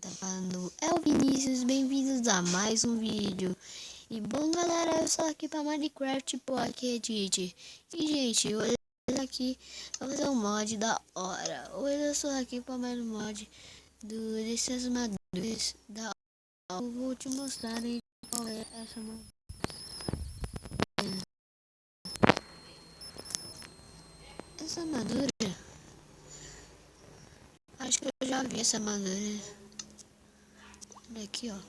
tá falando é o Vinícius, bem-vindos a mais um vídeo. E bom galera, eu sou aqui pra Minecraft Pocket Edit. E gente, hoje aqui pra fazer um mod da hora. Hoje eu sou aqui pra mais um mod desses maduras da hora. Eu vou te mostrar aí qual é essa mod. Essa armadura, acho que eu já vi essa armadura. Olha aqui, ó.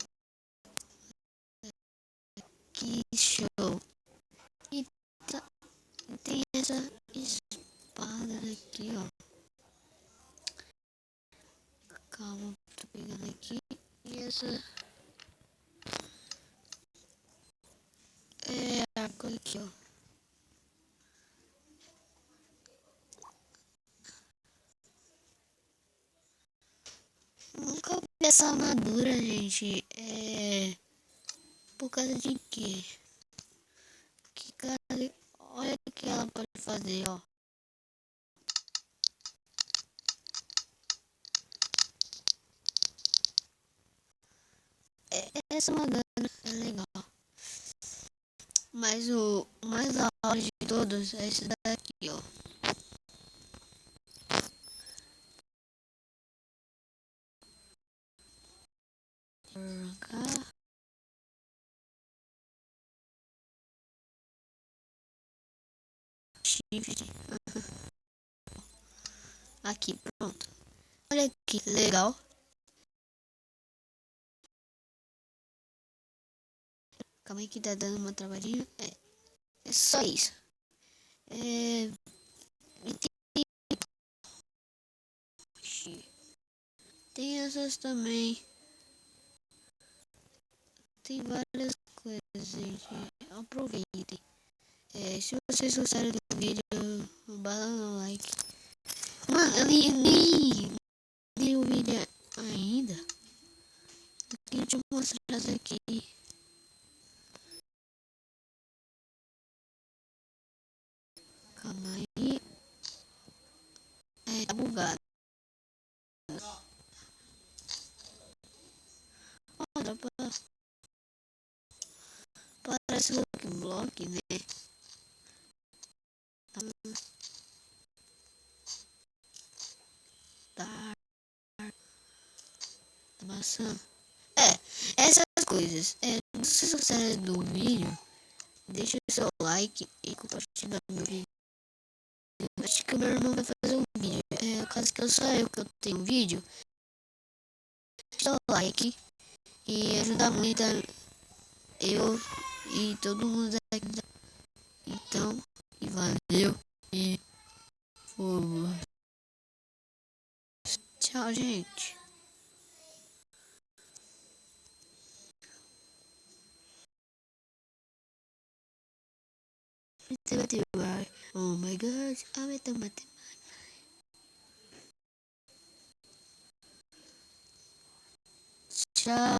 Que show. E tem essa espada aqui, ó. Calma, tô pegando aqui. E essa é a coisa aqui, ó. Nunca vi essa armadura, gente. Por causa de quê? Que cara, olha o que ela pode fazer, ó. Essa armadura é legal. Mas o mais da hora de todos é esse daqui, ó. Cá. Shift. Aqui, pronto. Olha que legal. Calma aí que tá dando uma travadinha. É só isso. É... Tem essas também. Tem várias coisas, gente. Aproveitem. Se vocês gostaram do vídeo, bala no like. Mano, eu nem vi o vídeo ainda. Eu queria te mostrar isso aqui. Calma aí. Tá bugado. Ó, dá pra... Parece um block, né? Tá. Maçã. Essas coisas. Se vocês gostaram do vídeo, deixa o seu like e compartilha no vídeo. Acho que o meu irmão vai fazer um vídeo. Caso que eu só eu que eu tenho um vídeo, deixa o like e ajuda muito eu e todo mundo aqui. Então, e valeu e fomos. Tchau, gente. Oh my god, tchau.